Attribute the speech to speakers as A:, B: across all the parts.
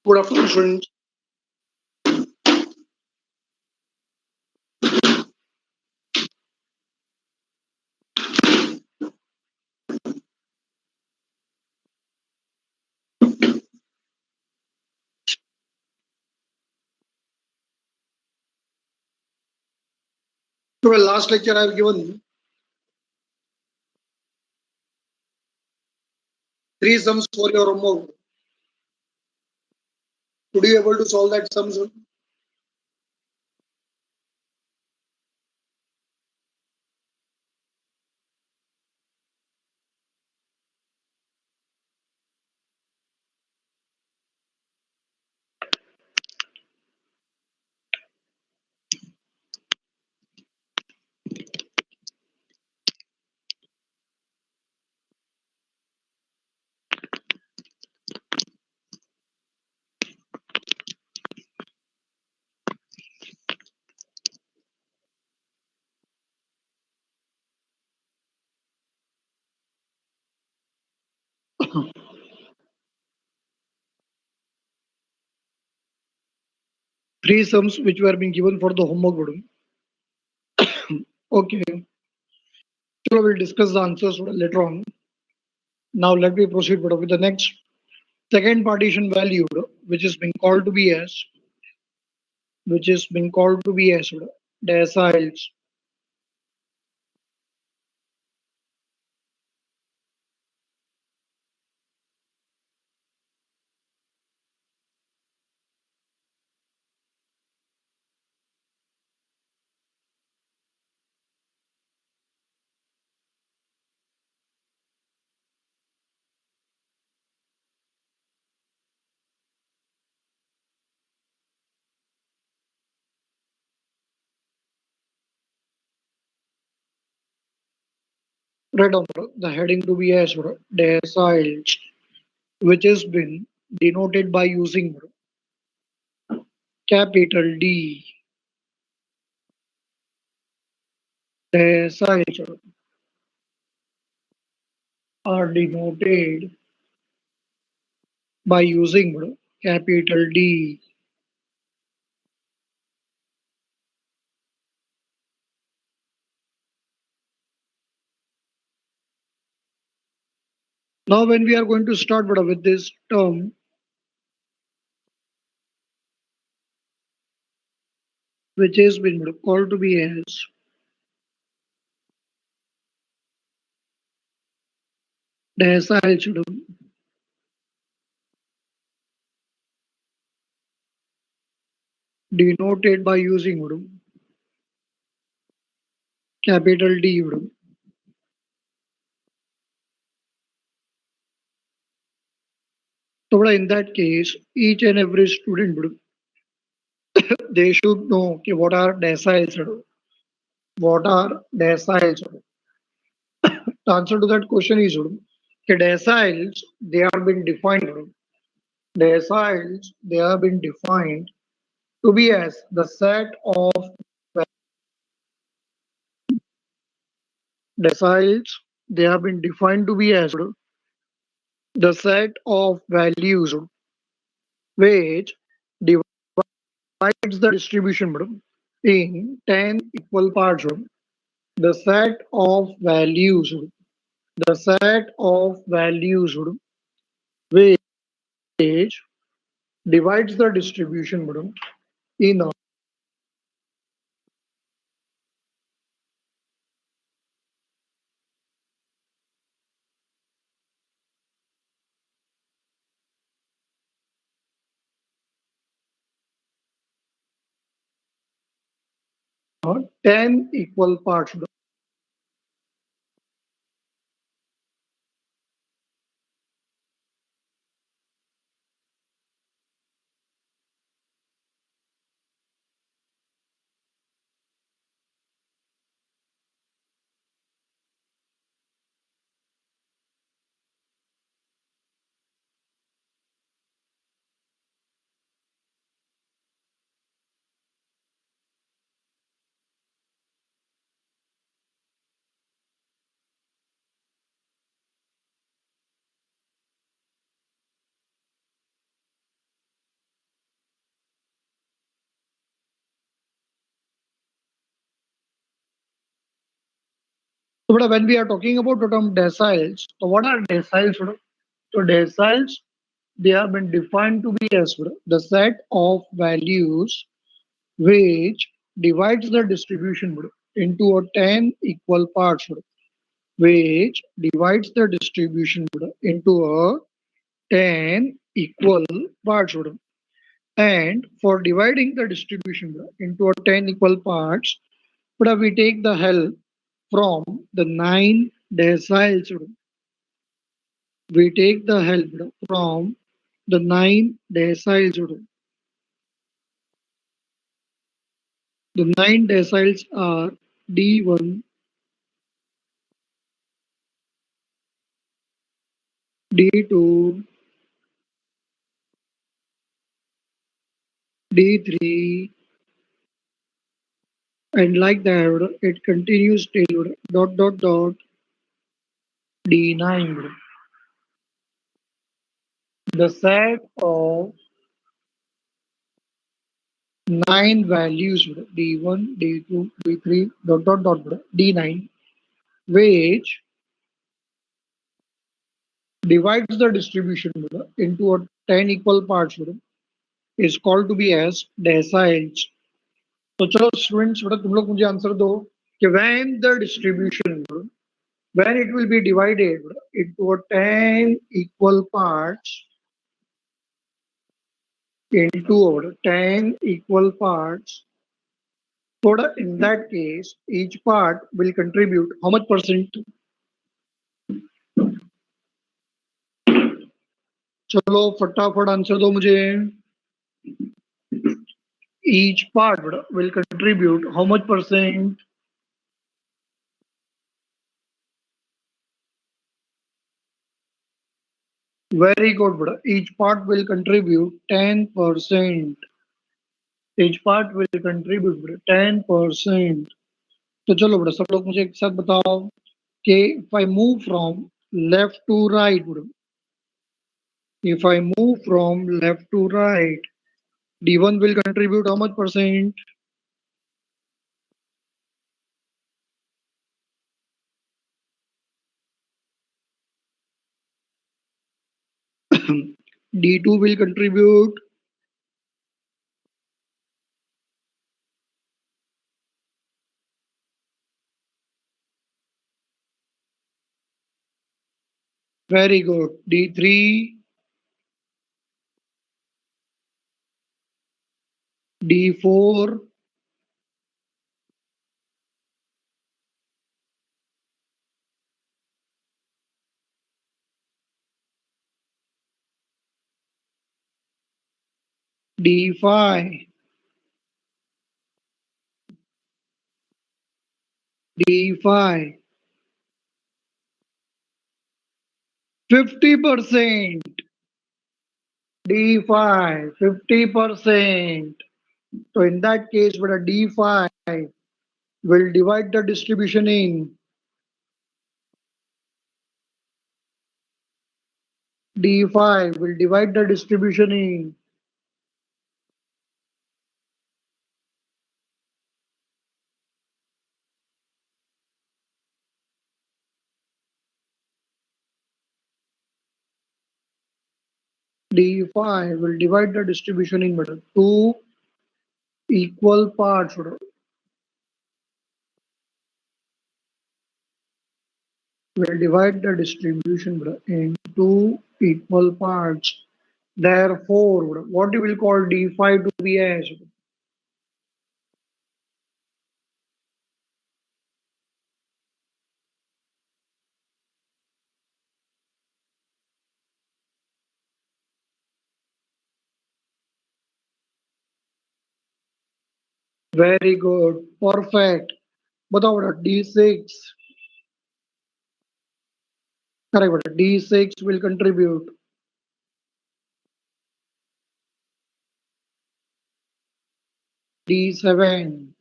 A: Good afternoon, students. So, well, last lecture I've given three sums for your homework. Could you able to solve that sums? 3 sums which were being given for the homework. Buddy. Okay. So we'll discuss the answers later on. Now let me proceed with the next second partition value, which is being called to be as deciles. Right on the heading to be as deciles, which has been denoted by using capital D. Deciles are denoted by using capital D. Now, when we are going to start with this term, which has been called to be as decile, denoted by using capital D. So, in that case, each and every student, they should know okay, what are deciles. What are deciles? The answer to that question is okay, deciles, they are been defined. Deciles, they have been defined to be as the set of deciles, they have been defined to be as the set of values which divides the distribution in 10 equal parts. The set of values, the set of values which divides the distribution in 10 equal parts. So, but when we are talking about the term deciles, so what are deciles? So deciles, they have been defined to be as the set of values which divides the distribution into a 10 equal parts, which divides the distribution into a 10 equal parts. And for dividing the distribution into a 10 equal parts, we take the help from the 9 deciles. We take the help from the 9 deciles. The 9 deciles are D1, D2, D3, and like that, it continues till dot dot dot D9. The set of 9 values D1, D2, D3, dot dot dot D9, which divides the distribution into a 10 equal parts is called to be as deciles. तो चलो students बेटा तुम लोग मुझे answer दो कि when the distribution, when it will be divided into a 10 equal parts, into 10 equal parts, so in that case each part will contribute how much percent? चलो फटाफट आंसर दो मुझे. Each part will contribute how much percent? Very good, brother. Each part will contribute 10%. Each part will contribute 10%. तो चलो बेटा सब लोग मुझे एक साथ बताओ कि if I move from left to right, if I move from left to right, D1 will contribute how much percent? D2 will contribute. Very good. D3, D4, D5, D5. 50%. D5, 50%. So in that case, what a D5 will divide the distribution in. D5 will divide the distribution in. D5 will divide the distribution in two equal parts. Will divide the distribution in two equal parts. Therefore, what you will call D5 to be as? Very good. Perfect. बताओ बेटा D6. Correct बेटा D6 will contribute. D7.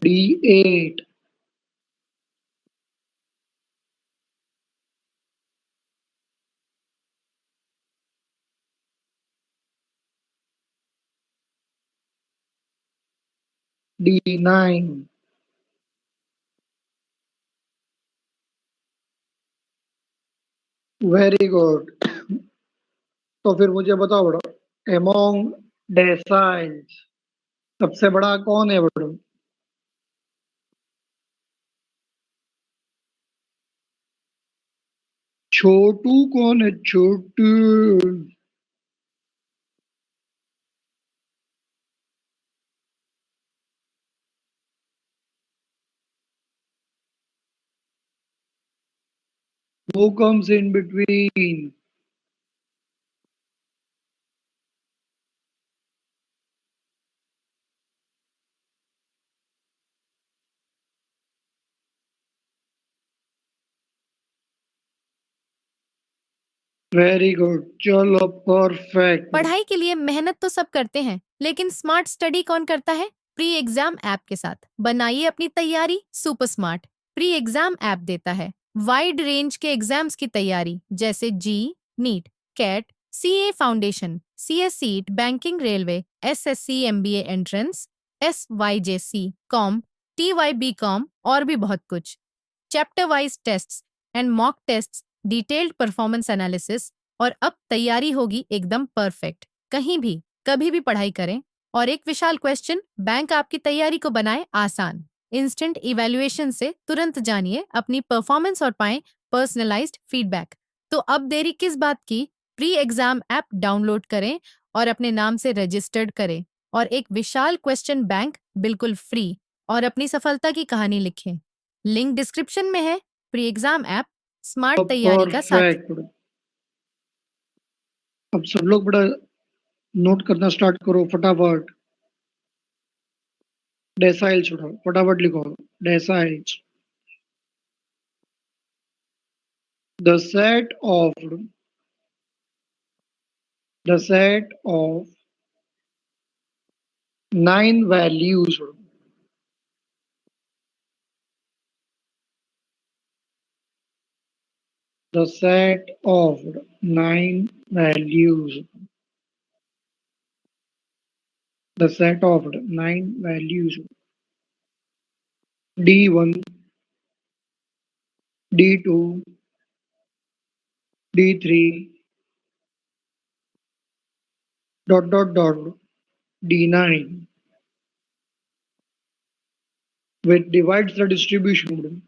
A: D8. D9. Very good. तो फिर मुझे बताओ बड़ा, among deciles सबसे बड़ा कौन है बड़ा? छोटू कौन है? छोटू। Who comes in between? Very good, चलो परफेक्ट।
B: पढ़ाई के लिए मेहनत तो सब करते हैं, लेकिन स्मार्ट स्टडी कौन करता है? प्री एग्जाम ऐप के साथ बनाइए अपनी तैयारी super smart. Pre exam app देता है वाइड रेंज के एग्जाम्स की तैयारी, जैसे JEE, NEET, CAT, CA foundation, CS SEET, banking, railway, SSC, MBA entrance, SYJC, com, TY com और भी बहुत कुछ। Chapter wise tests and mock tests, detailed performance analysis, और अब तैयारी होगी एकदम परफेक्ट। कहीं भी कभी भी पढ़ाई करें। और एक विशाल क्वेश्चन बैंक आपकी तैयारी को बनाए आसान। इंस्टेंट इवैल्यूएशन से तुरंत जानिए अपनी परफॉर्मेंस और पाएं पर्सनलाइज्ड फीडबैक। तो अब देरी किस बात की? प्री एग्जाम ऐप डाउनलोड करें और अपने नाम से रजिस्टर्ड करें और एक विशाल क्वेश्चन बैंक बिल्कुल फ्री और अपनी सफलता की कहानी लिखें। लिंक डिस्क्रिप्शन में है। प्री एग्जाम ऐप स्मार्ट तैयारी का साथी।
A: परफेक्ट। अब सब लोग बड़ा नोट करना स्टार्ट करो फटाफट। डेसाइल्स उठाओ, फटाफट लिखो। Deciles, the set of the set of 9 values. The set of 9 values. The set of 9 values. D1, D2, D3, dot dot dot, D9, which divides the distribution.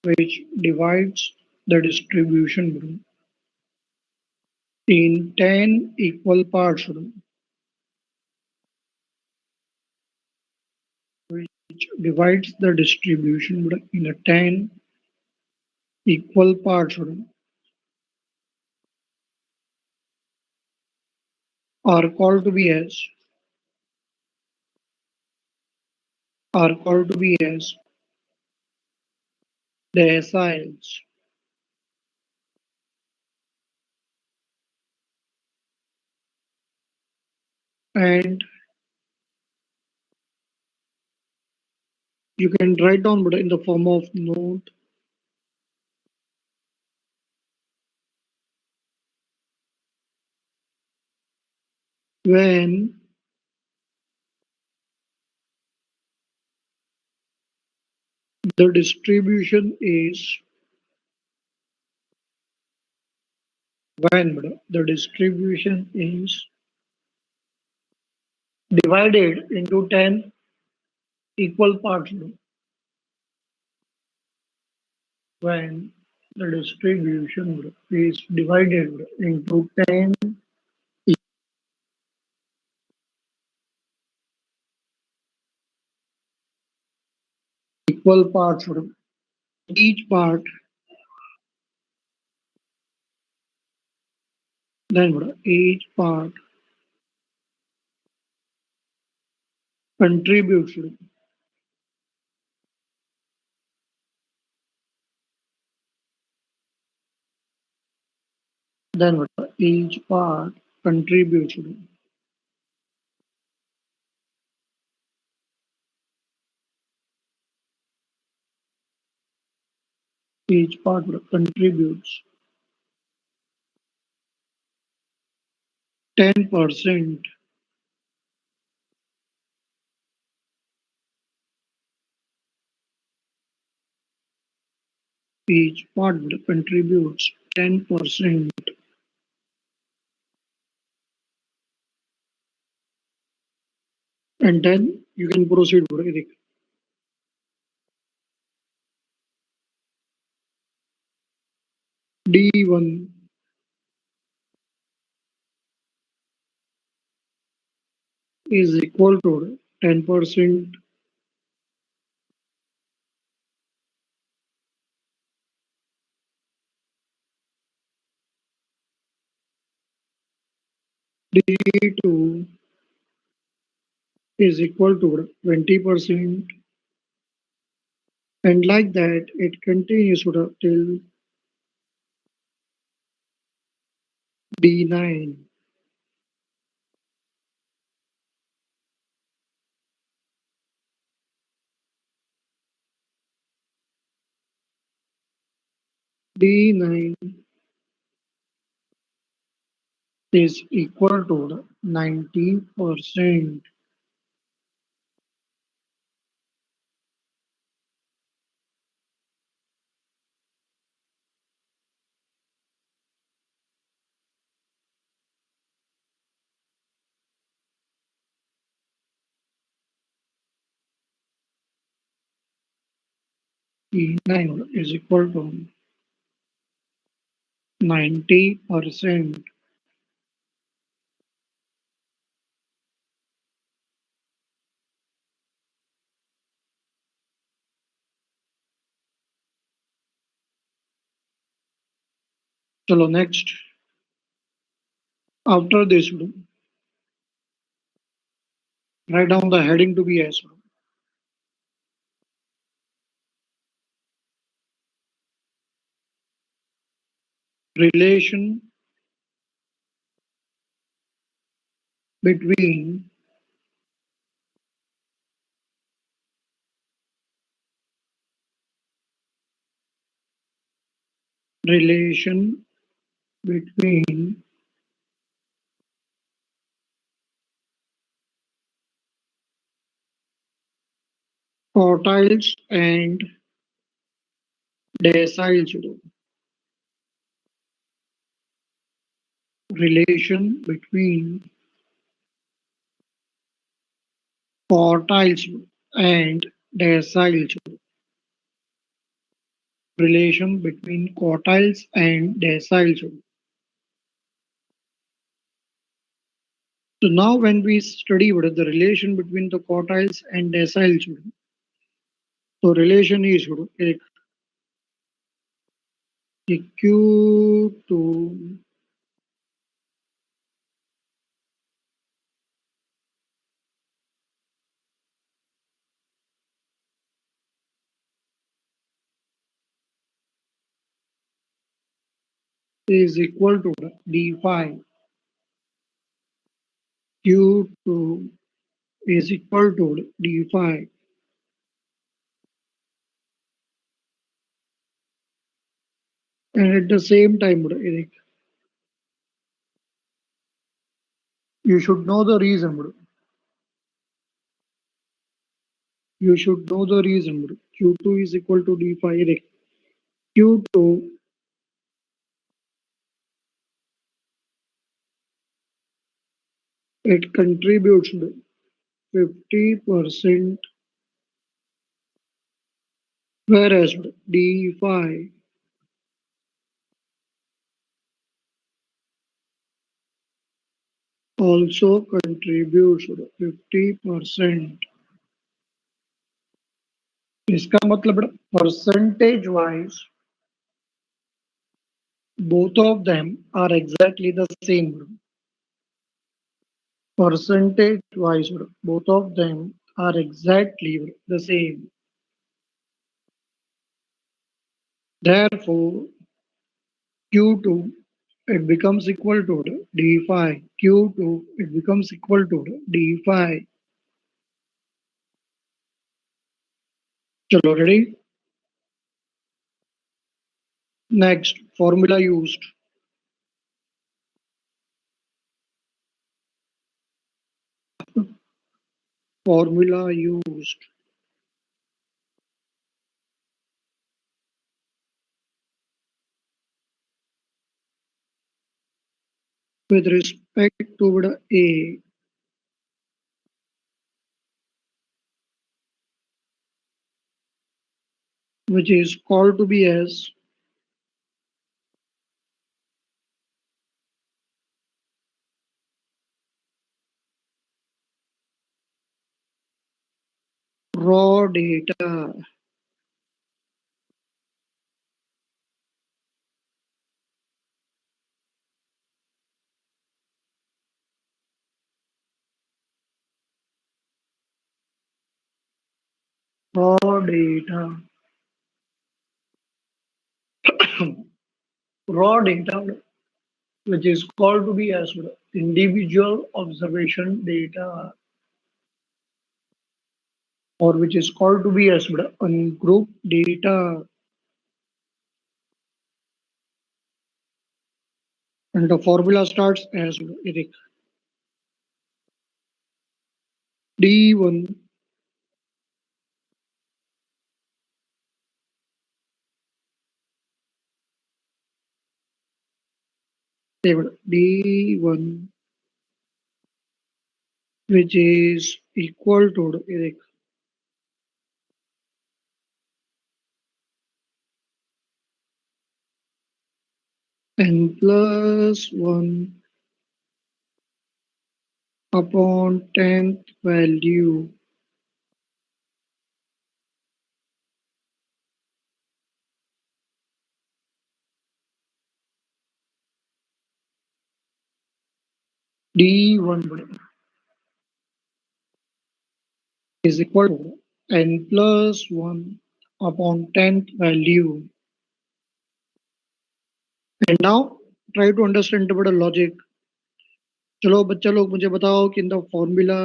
A: Which divides the distribution in 10 equal parts. Which divides the distribution in a 10 equal parts. Are called to be as deciles. And you can write down in the form of note. When the distribution is divided into 10 equal parts. When the distribution is divided into 10 equal parts, each part, then each part contributes. Then each part contributes. Each part contributes 10% each part contributes 10%. And then you can proceed, Eric. D1 is equal to 10%. D2 is equal to 20%. And like that, it continues till D9. D9 is equal to 90%. D9 is equal to 90%. Chalo, next. After this, write down the heading to be as relation between relation between quartiles and deciles. Relation between quartiles and deciles. Relation between quartiles and deciles. So now when we study what is the relation between the quartiles and deciles, so relation is Q2 is equal to D5. Q2 is equal to D5. And at the same time, Eric, you should know the reason. You should know the reason. Q2 is equal to D5. Eric. Q2 it contributes 50%, whereas D5 also contributes 50%. इसका मतलब percentage wise both of them are exactly the same. Percentage wise both of them are exactly the same. Therefore, Q2 it becomes equal to D5. Q2 it becomes equal to D5. Chalo, ready? Next, formula used. Formula used. with respect to the A, which is called to be as raw data. Raw data. Raw data, which is called to be as individual observation data, or which is called to be as ungrouped data. And the formula starts as Eric. D1 D1, which is equal to Eric, n plus 1 upon 10th value. D1 is equal to n plus 1 upon 10th value. And now try to understand the logic. चलो बच्चा लोग मुझे बताओ कि in the formula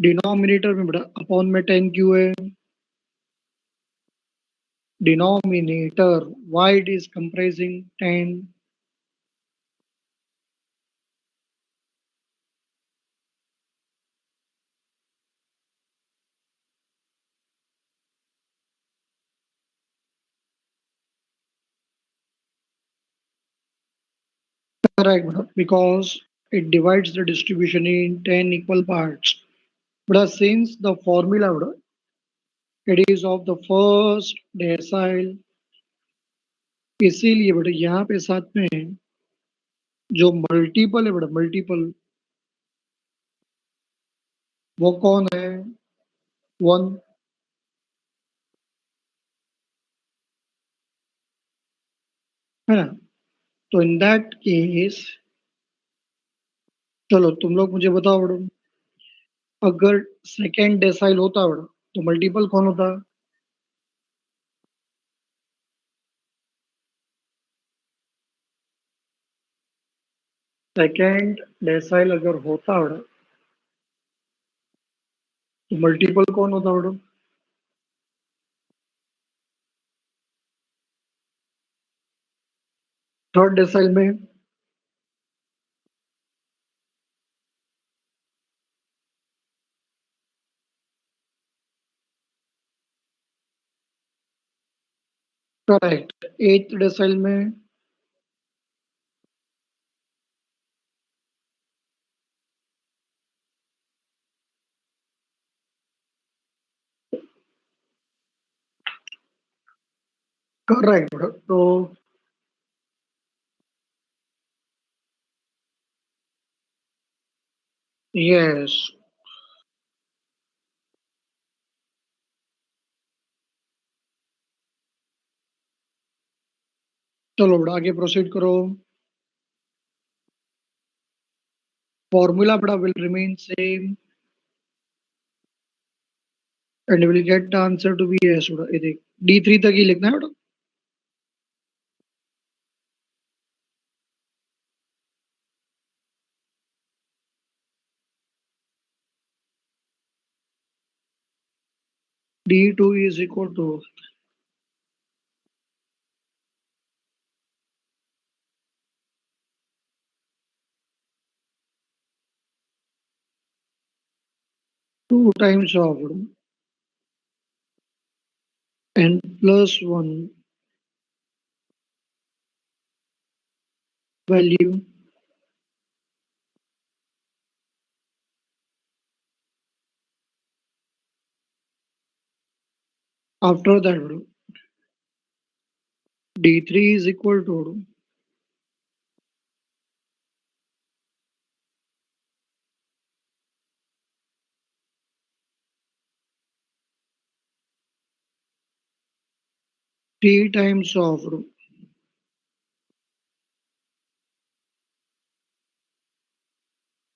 A: denominator में बड़ा upon में 10 क्यों है? Denominator, why it is comprising 10? Correct, because it divides the distribution in 10 equal parts. But since the formula it is of the first decile, इसीलिए बेटा यहाँ पे साथ में जो मल्टीपल है बेटा मल्टीपल वो कौन है? 1 है ना? तो इन दैट केस चलो तुम लोग मुझे बताओ बेटा, अगर सेकेंड डेसाइल होता बेटा तो मल्टीपल कौन होता? सेकेंड डेसाइल अगर होता बेटा तो मल्टीपल कौन होता बेटा? थर्ड डेसाइल में करेक्ट, एथ डेसाइल में करेक्ट बेटा। तो यस, चलो बेटा आगे प्रोसीड करो। Formula beta will remain same and will get the answer to be S beta. ये देख D3 तक ही लिखना है बेटा। D2 is equal to two times of n plus 1 value. After that, bro, D3 is equal to 3 times of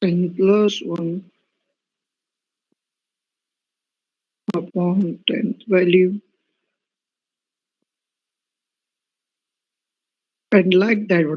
A: 10 plus 1 upon 10th value, and like that.